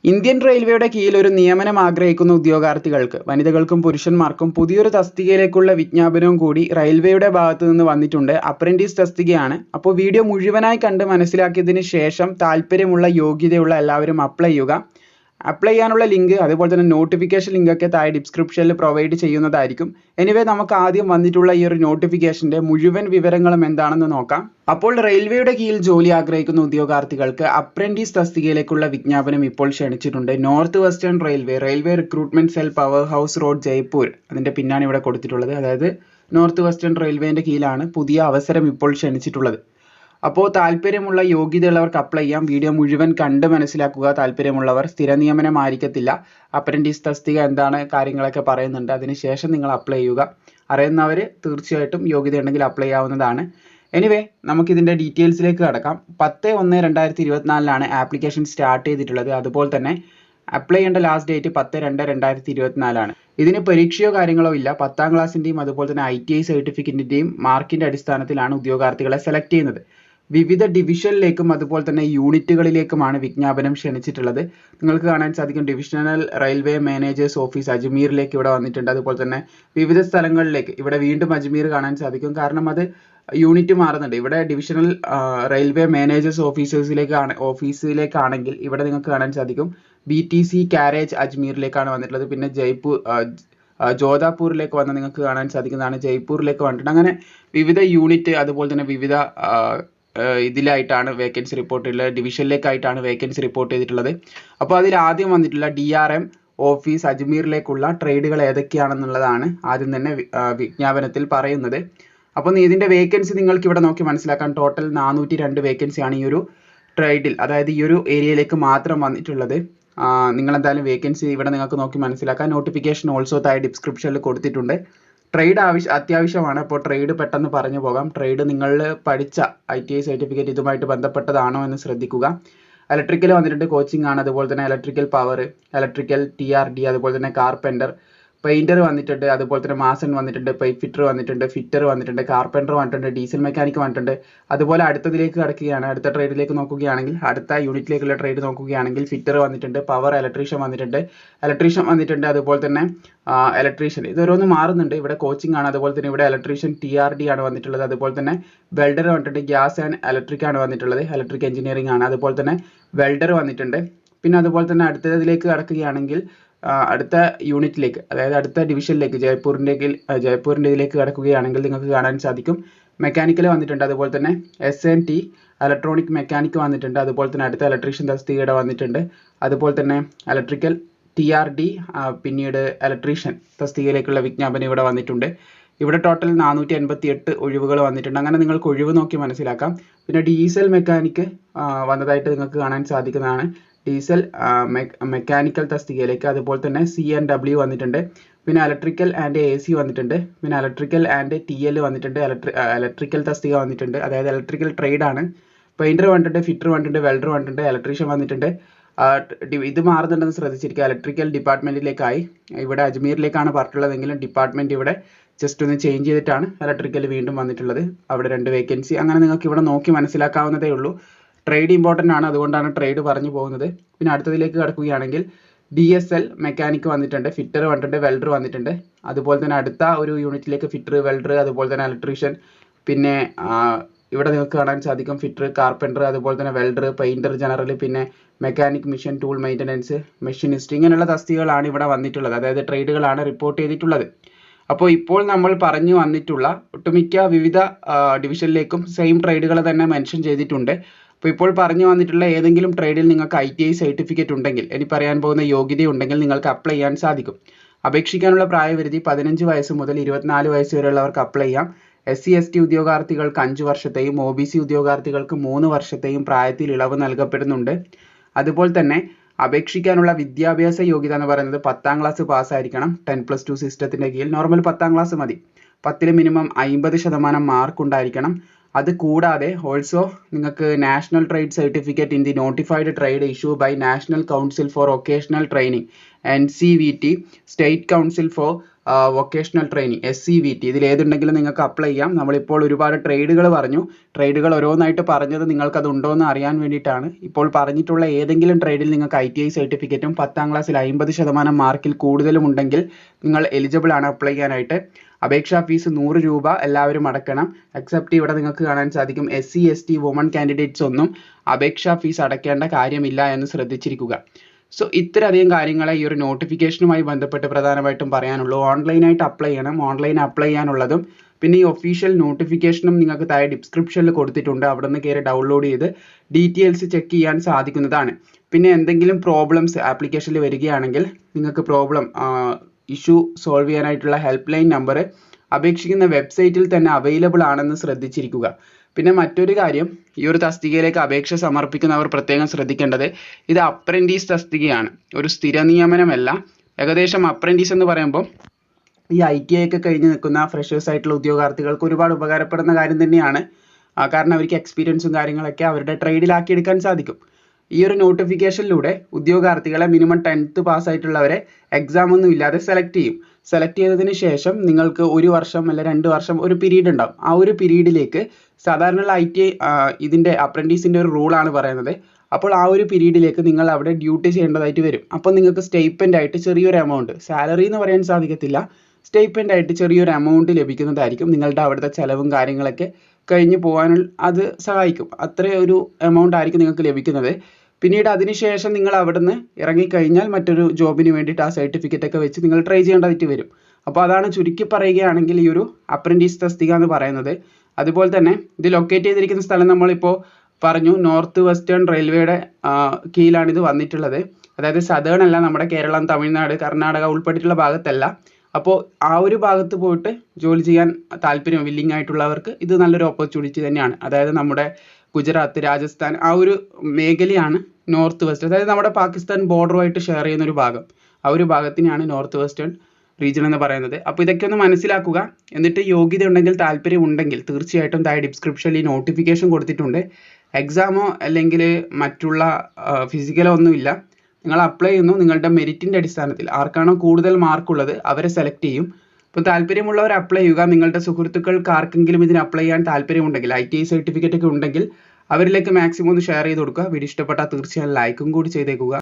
Indian റെയിൽവേയുടെ കീഴിൽ ഒരു നിയമനം ആഗ്രഹിക്കുന്ന ഉദ്യോഗാർത്ഥികൾക്ക് വനിതകൾക്കും പുരുഷന്മാർക്കും പുതിയൊരു തസ്തികയിലേക്കുള്ള വിജ്ഞാപനവും കൂടി റെയിൽവേയുടെ ഭാഗത്തു നിന്ന് വന്നിട്ടുണ്ട്. അപ്രന്റീസ് തസ്തികയാണ്. അപ്പോൾ വീഡിയോ മുഴുവനായി കണ്ട് മനസ്സിലാക്കിയതിന് ശേഷം താല്പര്യമുള്ള യോഗ്യതയുള്ള എല്ലാവരും അപ്ലൈ ചെയ്യുക. അപ്ലൈ ചെയ്യാനുള്ള ലിങ്ക് അതുപോലെ തന്നെ നോട്ടിഫിക്കേഷൻ ലിങ്കൊക്കെ താഴെ ഡിസ്ക്രിപ്ഷനിൽ പ്രൊവൈഡ് ചെയ്യുന്നതായിരിക്കും. എനിവേ നമുക്ക് ആദ്യം വന്നിട്ടുള്ള ഈ ഒരു നോട്ടിഫിക്കേഷൻ്റെ മുഴുവൻ വിവരങ്ങളും എന്താണെന്ന് നോക്കാം. അപ്പോൾ റെയിൽവേയുടെ കീഴിൽ ജോലി ആഗ്രഹിക്കുന്ന ഉദ്യോഗാർത്ഥികൾക്ക് അപ്രന്റീസ് തസ്തികയിലേക്കുള്ള വിജ്ഞാപനം ഇപ്പോൾ ക്ഷണിച്ചിട്ടുണ്ട്. North western railway recruitment cell power house road Jaipur, അതിൻ്റെ പിന്നാണ് ഇവിടെ കൊടുത്തിട്ടുള്ളത്. അതായത് നോർത്ത് വെസ്റ്റേൺ റെയിൽവേൻ്റെ കീഴിലാണ് പുതിയ അവസരം ഇപ്പോൾ ക്ഷണിച്ചിട്ടുള്ളത്. അപ്പോൾ താല്പര്യമുള്ള യോഗ്യതയുള്ളവർക്ക് അപ്ലൈ ചെയ്യാം. വീഡിയോ മുഴുവൻ കണ്ട് മനസ്സിലാക്കുക. താല്പര്യമുള്ളവർ സ്ഥിര നിയമനമായിരിക്കത്തില്ല. അപ്രന്റീസ് തസ്തിക എന്താണ് കാര്യങ്ങളൊക്കെ പറയുന്നുണ്ട്. അതിനുശേഷം നിങ്ങൾ അപ്ലൈ ചെയ്യുക. അറിയുന്നവർ തീർച്ചയായിട്ടും യോഗ്യത ഉണ്ടെങ്കിൽ അപ്ലൈ ചെയ്യാവുന്നതാണ്. എനിവേ നമുക്കിതിൻ്റെ ഡീറ്റെയിൽസിലേക്ക് കടക്കാം. 10/1/2024 ആപ്ലിക്കേഷൻ സ്റ്റാർട്ട് ചെയ്തിട്ടുള്ളത്. അതുപോലെ തന്നെ അപ്ലൈ ചെയ്യേണ്ട ലാസ്റ്റ് ഡേറ്റ് 10/2/2024. ഇതിന് പരീക്ഷയോ കാര്യങ്ങളോ ഇല്ല. 10ാം ക്ലാസ്സിൻ്റെയും അതുപോലെ തന്നെ ITI സർട്ടിഫിക്കറ്റിൻ്റെയും മാർക്കിൻ്റെ അടിസ്ഥാനത്തിലാണ് ഉദ്യോഗാർത്ഥികളെ സെലക്ട് ചെയ്യുന്നത്. വിവിധ ഡിവിഷനിലേക്കും അതുപോലെ തന്നെ യൂണിറ്റുകളിലേക്കുമാണ് വിജ്ഞാപനം ക്ഷണിച്ചിട്ടുള്ളത്. നിങ്ങൾക്ക് കാണാൻ സാധിക്കും ഡിവിഷണൽ റെയിൽവേ മാനേജേഴ്സ് ഓഫീസ് അജ്മീറിലേക്ക് ഇവിടെ വന്നിട്ടുണ്ട്. അതുപോലെ തന്നെ വിവിധ സ്ഥലങ്ങളിലേക്ക് ഇവിടെ വീണ്ടും അജ്മീർ കാണാൻ സാധിക്കും. കാരണം അത് യൂണിറ്റ് മാറുന്നുണ്ട്. ഇവിടെ ഡിവിഷണൽ റെയിൽവേ മാനേജേഴ്സ് ഓഫീസിലേക്കാണെങ്കിൽ ഇവിടെ നിങ്ങൾക്ക് കാണാൻ സാധിക്കും BTC കാരേജ് അജ്മീറിലേക്കാണ് വന്നിട്ടുള്ളത്. പിന്നെ ജോധാപൂരിലേക്ക് വന്ന് നിങ്ങൾക്ക് കാണാൻ സാധിക്കുന്നതാണ് ജയ്പൂരിലേക്ക് വന്നിട്ടുണ്ട്. അങ്ങനെ വിവിധ യൂണിറ്റ് അതുപോലെ തന്നെ വിവിധ ഇതിലായിട്ടാണ് വേക്കൻസി റിപ്പോർട്ട് ചെയ്തിട്ടുള്ളത്. ഡിവിഷനിലേക്കായിട്ടാണ് വേക്കൻസി റിപ്പോർട്ട് ചെയ്തിട്ടുള്ളത്. അപ്പോൾ അതിൽ ആദ്യം വന്നിട്ടുള്ള DRM ഓഫീസ് അജ്മീറിലേക്കുള്ള ട്രേഡുകൾ ഏതൊക്കെയാണെന്നുള്ളതാണ് ആദ്യം തന്നെ വിജ്ഞാപനത്തിൽ പറയുന്നത്. അപ്പോൾ ഇതിൻ്റെ വേക്കൻസി നിങ്ങൾക്ക് ഇവിടെ നോക്കി മനസ്സിലാക്കാൻ ടോട്ടൽ 402 വേക്കൻസിയാണ് ഈ ഒരു ട്രേഡിൽ, അതായത് ഈ ഒരു ഏരിയയിലേക്ക് മാത്രം വന്നിട്ടുള്ളത്. നിങ്ങളെന്തായാലും വേക്കൻസി ഇവിടെ നിങ്ങൾക്ക് നോക്കി മനസ്സിലാക്കാൻ നോട്ടിഫിക്കേഷൻ ഓൾസോ താഴെ ഡിസ്ക്രിപ്ഷനിൽ കൊടുത്തിട്ടുണ്ട്. ട്രേഡ് അത്യാവശ്യമാണ്. അപ്പോൾ ട്രേഡ് പെട്ടെന്ന് പറഞ്ഞു പോകാം. ട്രേഡ് നിങ്ങൾ പഠിച്ച ITI സർട്ടിഫിക്കറ്റ് ഇതുമായിട്ട് ബന്ധപ്പെട്ടതാണോ എന്ന് ശ്രദ്ധിക്കുക. ഇലക്ട്രിക്കൽ വന്നിട്ടുണ്ട്, കോച്ചിങ് ആണ്. അതുപോലെ തന്നെ ഇലക്ട്രിക്കൽ പവർ, ഇലക്ട്രിക്കൽ TRD, അതുപോലെ തന്നെ കാർപ്പൻ്റർ, പെയിൻറ്റർ വന്നിട്ടുണ്ട്. അതുപോലെ തന്നെ മാസൺ വന്നിട്ടുണ്ട്, പൈപ്പ് ഫിറ്റർ വന്നിട്ടുണ്ട്, ഫിറ്റർ വന്നിട്ടുണ്ട്, കാർപ്പൻ്റർ വന്നിട്ടുണ്ട്, ഡീസൽ മെക്കാനിക് വന്നിട്ടുണ്ട്. അതുപോലെ അടുത്തതിലേക്ക് കിടക്കുകയാണ്. അടുത്ത ട്രേഡിലേക്ക് നോക്കുകയാണെങ്കിൽ അടുത്ത യൂണിറ്റിലേക്കുള്ള ട്രേഡ് നോക്കുകയാണെങ്കിൽ ഫിറ്റർ വന്നിട്ടുണ്ട്, പവർ ഇലക്ട്രീഷ്യൻ വന്നിട്ടുണ്ട്, അതുപോലെ തന്നെ ഇലക്ട്രീഷ്യൻ ഇതൊരോന്ന് മാറുന്നുണ്ട്. ഇവിടെ കോച്ചിങ് ആണ്. അതുപോലെ തന്നെ ഇവിടെ ഇലക്ട്രീഷ്യൻ TRD ആണ് വന്നിട്ടുള്ളത്. അതുപോലെ തന്നെ വെൽഡർ വന്നിട്ടുണ്ട്, ഗ്യാസ് ആൻഡ് ഇലക്ട്രിക് ആണ് വന്നിട്ടുള്ളത്, ഇലക്ട്രിക് എഞ്ചിനീയറിംഗ് ആണ്. അതുപോലെ തന്നെ വെൽഡർ വന്നിട്ടുണ്ട്. പിന്നെ അതുപോലെ തന്നെ അടുത്തതിലേക്ക് കിടക്കുകയാണെങ്കിൽ അടുത്ത യൂണിറ്റിലേക്ക്, അതായത് അടുത്ത ഡിവിഷനിലേക്ക് ജയ്പൂരിൻ്റെ ഇതിലേക്ക് കിടക്കുകയാണെങ്കിൽ നിങ്ങൾക്ക് കാണാൻ സാധിക്കും മെക്കാനിക്കൽ വന്നിട്ടുണ്ട്. അതുപോലെ തന്നെ SNT ഇലക്ട്രോണിക് മെക്കാനിക് വന്നിട്ടുണ്ട്. അതുപോലെ തന്നെ അടുത്ത ഇലക്ട്രീഷ്യൻ തസ്തികയുടെ വന്നിട്ടുണ്ട്. അതുപോലെ തന്നെ ഇലക്ട്രിക്കൽ TRD, പിന്നീട് ഇലക്ട്രീഷ്യൻ തസ്തികയിലേക്കുള്ള വിജ്ഞാപനം ഇവിടെ വന്നിട്ടുണ്ട്. ഇവിടെ ടോട്ടൽ 488 ഒഴിവുകൾ വന്നിട്ടുണ്ട്. അങ്ങനെ നിങ്ങൾക്ക് ഒഴിവ് നോക്കി മനസ്സിലാക്കാം. പിന്നെ ഡീസൽ മെക്കാനിക്ക് വന്നതായിട്ട് നിങ്ങൾക്ക് കാണാൻ സാധിക്കുന്നതാണ്. ഡീസൽ മെക്കാനിക്കൽ തസ്തികയിലേക്ക്. അതുപോലെ തന്നെ CNW വന്നിട്ടുണ്ട്. പിന്നെ ഇലക്ട്രിക്കൽ ആൻഡ് AC വന്നിട്ടുണ്ട്. പിന്നെ ഇലക്ട്രിക്കൽ ആൻഡ് TL വന്നിട്ടുണ്ട്. ഇലക്ട്രിക്കൽ തസ്തിക വന്നിട്ടുണ്ട്, അതായത് ഇലക്ട്രിക്കൽ ട്രേഡ് ആണ്. പെയിൻറ്റർ വന്നിട്ടുണ്ട്, ഫിറ്റർ വന്നിട്ടുണ്ട്, വെൽഡർ വന്നിട്ടുണ്ട്, ഇലക്ട്രീഷ്യൻ വന്നിട്ടുണ്ട്. ഇത് മാറുന്നുണ്ടെന്ന് ശ്രദ്ധിച്ചിരിക്കുക. ഇലക്ട്രിക്കൽ ഡിപ്പാർട്ട്മെൻറ്റിലേക്കായി. ഇവിടെ അജ്മീറിലേക്കാണ് പറഞ്ഞിട്ടുള്ളതെങ്കിലും ഡിപ്പാർട്ട്മെൻറ്റ് ഇവിടെ ജസ്റ്റ് ഒന്ന് ചേഞ്ച് ചെയ്തിട്ടാണ് ഇലക്ട്രിക്കൽ വീണ്ടും വന്നിട്ടുള്ളത്. അവിടെ 2 വേക്കൻസി. അങ്ങനെ നിങ്ങൾക്ക് ഇവിടെ നോക്കി മനസ്സിലാക്കാവുന്നതേ ഉള്ളൂ. ട്രേഡ് ഇമ്പോർട്ടൻ്റ് ആണ്, അതുകൊണ്ടാണ് ട്രേഡ് പറഞ്ഞു പോകുന്നത്. പിന്നെ അടുത്തതിലേക്ക് കിടക്കുകയാണെങ്കിൽ DSL മെക്കാനിക് വന്നിട്ടുണ്ട്, ഫിറ്റർ വന്നിട്ടുണ്ട്, വെൽഡർ വന്നിട്ടുണ്ട്. അതുപോലെ തന്നെ അടുത്ത ഒരു യൂണിറ്റിലേക്ക് ഫിറ്റർ, വെൽഡർ, അതുപോലെ തന്നെ ഇലക്ട്രീഷ്യൻ. പിന്നെ ഇവിടെ നിങ്ങൾക്ക് കാണാൻ സാധിക്കും ഫിറ്റർ, കാർപ്പൻ്റർ, അതുപോലെ തന്നെ വെൽഡർ, പെയിൻറ്റർ ജനറൽ, പിന്നെ mechanic, mission tool maintenance, machinist, ഇങ്ങനെയുള്ള തസ്തികകളാണ് ഇവിടെ വന്നിട്ടുള്ളത്. അതായത് ട്രേഡുകളാണ് റിപ്പോർട്ട് ചെയ്തിട്ടുള്ളത്. അപ്പോൾ ഇപ്പോൾ നമ്മൾ പറഞ്ഞു വന്നിട്ടുള്ള ഒട്ടുമിക്ക വിവിധ ഡിവിഷനിലേക്കും സെയിം ട്രേഡുകൾ തന്നെ മെൻഷൻ ചെയ്തിട്ടുണ്ട്. അപ്പോൾ ഇപ്പോൾ പറഞ്ഞു വന്നിട്ടുള്ള ഏതെങ്കിലും ട്രേഡിൽ നിങ്ങൾക്ക് ITI സർട്ടിഫിക്കറ്റ് ഉണ്ടെങ്കിൽ, ഇനി പറയാൻ പോകുന്ന യോഗ്യതയുണ്ടെങ്കിൽ നിങ്ങൾക്ക് അപ്ലൈ ചെയ്യാൻ സാധിക്കും. അപേക്ഷിക്കാനുള്ള പ്രായപരിധി 15 വയസ്സ് മുതൽ 24 വയസ്സ് വരെയുള്ളവർക്ക് അപ്ലൈ ചെയ്യാം. SC/ST ഉദ്യോഗാർത്ഥികൾക്ക് 5 വർഷത്തെയും OBC ഉദ്യോഗാർത്ഥികൾക്ക് 3 വർഷത്തെയും പ്രായത്തിൽ ഇളവ് നൽകപ്പെടുന്നുണ്ട്. അതുപോലെ തന്നെ അപേക്ഷിക്കാനുള്ള വിദ്യാഭ്യാസ യോഗ്യത എന്ന് പറയുന്നത് 10ാം ക്ലാസ് പാസ്സായിരിക്കണം. 10+2 സിസ്റ്റത്തിൻ്റെ കീഴിൽ നോർമൽ 10ാം ക്ലാസ് മതി. 10ൽ മിനിമം 50% മാർക്ക് ഉണ്ടായിരിക്കണം. അത് കൂടാതെ ഓൾസോ നിങ്ങൾക്ക് national trade certificate in the notified trade issue by national council for vocational training NCVT, state council for vocational training SCVT ഇതിൽ ഏതുണ്ടെങ്കിലും നിങ്ങൾക്ക് അപ്ലൈ ചെയ്യാം. നമ്മളിപ്പോൾ ഒരുപാട് ട്രേഡുകൾ പറഞ്ഞു. ട്രേഡുകൾ ഓരോന്നായിട്ട് പറഞ്ഞത് നിങ്ങൾക്ക് അത് ഉണ്ടോ എന്ന് അറിയാൻ വേണ്ടിയിട്ടാണ്. ഇപ്പോൾ പറഞ്ഞിട്ടുള്ള ഏതെങ്കിലും ട്രേഡിൽ നിങ്ങൾക്ക് ITI സർട്ടിഫിക്കറ്റും 10ാം ക്ലാസ്സിൽ 50% മാർക്കിൽ കൂടുതലും ഉണ്ടെങ്കിൽ നിങ്ങൾ എലിജിബിൾ ആണ് അപ്ലൈ ചെയ്യാനായിട്ട്. അപേക്ഷാ ഫീസ് 100 രൂപ എല്ലാവരും അടക്കണം. എക്സെപ്റ്റ് ഇവിടെ നിങ്ങൾക്ക് കാണാൻ സാധിക്കും SC ST വുമൺ കാൻഡിഡേറ്റ്സ് ഒന്നും അപേക്ഷാ ഫീസ് അടയ്ക്കേണ്ട കാര്യമില്ല എന്ന് ശ്രദ്ധിച്ചിരിക്കുക. സോ ഇത്രയധികം കാര്യങ്ങളെ ഈ ഒരു നോട്ടിഫിക്കേഷനുമായി ബന്ധപ്പെട്ട് പ്രധാനമായിട്ടും പറയാനുള്ളൂ. ഓൺലൈനായിട്ട് അപ്ലൈ ചെയ്യണം. ഓൺലൈൻ അപ്ലൈ ചെയ്യാനുള്ളതും പിന്നെ ഈ ഒഫീഷ്യൽ നോട്ടിഫിക്കേഷനും നിങ്ങൾക്ക് താഴെ ഡിസ്ക്രിപ്ഷനിൽ കൊടുത്തിട്ടുണ്ട്. അവിടെ നിന്ന് കയറി ഡൗൺലോഡ് ചെയ്ത് ഡീറ്റെയിൽസ് ചെക്ക് ചെയ്യാൻ സാധിക്കുന്നതാണ്. പിന്നെ എന്തെങ്കിലും പ്രോബ്ലംസ് ആപ്ലിക്കേഷനിൽ വരികയാണെങ്കിൽ നിങ്ങൾക്ക് ഇഷ്യൂ സോൾവ് ചെയ്യാനായിട്ടുള്ള ഹെൽപ്പ് ലൈൻ നമ്പർ അപേക്ഷിക്കുന്ന വെബ്സൈറ്റിൽ തന്നെ അവൈലബിൾ ആണെന്ന് ശ്രദ്ധിച്ചിരിക്കുക. പിന്നെ മറ്റൊരു കാര്യം, ഈ ഒരു തസ്തികയിലേക്ക് അപേക്ഷ സമർപ്പിക്കുന്നവർ പ്രത്യേകം ശ്രദ്ധിക്കേണ്ടത് ഇത് അപ്രന്റീസ് തസ്തികയാണ്, ഒരു സ്ഥിര നിയമനമല്ല. ഏകദേശം അപ്രന്റീസ് എന്ന് പറയുമ്പോൾ ഈ ITI ഒക്കെ കഴിഞ്ഞ് നിൽക്കുന്ന ഫ്രഷേഴ്സ് ആയിട്ടുള്ള ഉദ്യോഗാർത്ഥികൾക്ക് ഒരുപാട് ഉപകാരപ്പെടുന്ന കാര്യം തന്നെയാണ്. കാരണം അവർക്ക് എക്സ്പീരിയൻസും കാര്യങ്ങളൊക്കെ അവരുടെ ട്രേഡിലാക്കി എടുക്കാൻ സാധിക്കും. ഈ ഒരു നോട്ടിഫിക്കേഷനിലൂടെ ഉദ്യോഗാർത്ഥികളെ മിനിമം 10th പാസ്സായിട്ടുള്ളവരെ എക്സാം ഒന്നും ഇല്ലാതെ സെലക്ട് ചെയ്യും. സെലക്ട് ചെയ്തതിന് ശേഷം നിങ്ങൾക്ക് 1 വർഷം അല്ല 2 വർഷം ഒരു പീരീഡ് ഉണ്ടാവും. ആ ഒരു പീരീഡിലേക്ക് സാധാരണ ITI ഇതിൻ്റെ അപ്രന്റീസിൻ്റെ ഒരു റൂളാണ് പറയുന്നത്. അപ്പോൾ ആ ഒരു പീരീഡിലേക്ക് നിങ്ങൾ അവിടെ ഡ്യൂട്ടി ചെയ്യേണ്ടതായിട്ട് വരും. അപ്പോൾ നിങ്ങൾക്ക് സ്റ്റൈപ്പൻഡ് ആയിട്ട് ചെറിയൊരു എമൗണ്ട്, സാലറി എന്ന് പറയാൻ സാധിക്കത്തില്ല, സ്റ്റൈപ്പൻഡ് ആയിട്ട് ചെറിയൊരു എമൗണ്ട് ലഭിക്കുന്നതായിരിക്കും. നിങ്ങളുടെ അവിടുത്തെ ചിലവും കാര്യങ്ങളൊക്കെ കഴിഞ്ഞ് പോകാൻ അത് സഹായിക്കും. അത്ര ഒരു എമൗണ്ട് ആയിരിക്കും നിങ്ങൾക്ക് ലഭിക്കുന്നത്. പിന്നീട് അതിനുശേഷം നിങ്ങൾ അവിടുന്ന് ഇറങ്ങിക്കഴിഞ്ഞാൽ മറ്റൊരു ജോബിന് വേണ്ടിയിട്ട് ആ സർട്ടിഫിക്കറ്റ് ഒക്കെ വെച്ച് നിങ്ങൾ ട്രൈ ചെയ്യേണ്ടതായിട്ട് വരും. അപ്പോൾ അതാണ് ചുരുക്കി പറയുകയാണെങ്കിൽ ഈ ഒരു അപ്രന്റീസ് തസ്തിക എന്ന് പറയുന്നത്. അതുപോലെ തന്നെ ഇത് ലൊക്കേറ്റ് ചെയ്തിരിക്കുന്ന സ്ഥലം നമ്മളിപ്പോൾ പറഞ്ഞു, നോർത്ത് വെസ്റ്റേൺ റെയിൽവേയുടെ കീഴിലാണ് ഇത് വന്നിട്ടുള്ളത്. അതായത് സദേൺ അല്ല, നമ്മുടെ കേരളം, തമിഴ്നാട്, കർണാടക ഉൾപ്പെട്ടിട്ടുള്ള ഭാഗത്തല്ല. അപ്പോൾ ആ ഒരു ഭാഗത്ത് പോയിട്ട് ജോലി ചെയ്യാൻ താല്പര്യം വില്ലിംഗ് ആയിട്ടുള്ളവർക്ക് ഇത് നല്ലൊരു ഓപ്പർച്യൂണിറ്റി തന്നെയാണ്. അതായത് നമ്മുടെ ഗുജറാത്ത്, രാജസ്ഥാൻ ആ ഒരു മേഖലയാണ് നോർത്ത് വെസ്റ്റ്, അതായത് നമ്മുടെ പാകിസ്ഥാൻ ബോർഡറുമായിട്ട് ഷെയർ ചെയ്യുന്ന ഒരു ഭാഗം. ആ ഒരു ഭാഗത്തിനെയാണ് നോർത്ത് വെസ്റ്റേൺ റീജിയൻ എന്ന് പറയുന്നത്. അപ്പോൾ ഇതൊക്കെ ഒന്ന് മനസ്സിലാക്കുക. എന്നിട്ട് യോഗ്യത ഉണ്ടെങ്കിൽ, താല്പര്യം ഉണ്ടെങ്കിൽ തീർച്ചയായിട്ടും താഴെ ഡിസ്ക്രിപ്ഷനിൽ ഈ നോട്ടിഫിക്കേഷൻ കൊടുത്തിട്ടുണ്ട്. എക്സാമോ അല്ലെങ്കിൽ മറ്റുള്ള ഫിസിക്കലോ ഒന്നുമില്ല. നിങ്ങൾ അപ്ലൈ ചെയ്യുന്നു, നിങ്ങളുടെ മെറിറ്റിൻ്റെ അടിസ്ഥാനത്തിൽ ആർക്കാണോ കൂടുതൽ മാർക്കുള്ളത് അവരെ സെലക്ട് ചെയ്യും. അപ്പോൾ താല്പര്യമുള്ളവർ അപ്ലൈ ചെയ്യുക. നിങ്ങളുടെ സുഹൃത്തുക്കൾക്ക് ആർക്കെങ്കിലും ഇതിന് അപ്ലൈ ചെയ്യാൻ താല്പര്യമുണ്ടെങ്കിൽ, ITI സർട്ടിഫിക്കറ്റ് ഒക്കെ ഉണ്ടെങ്കിൽ അവരിലേക്ക് മാക്സിമം ഒന്ന് ഷെയർ ചെയ്ത് കൊടുക്കുക. വീഡിയോ ഇഷ്ടപ്പെട്ടാൽ തീർച്ചയായും ലൈക്കും കൂടി ചെയ്തേക്കുക.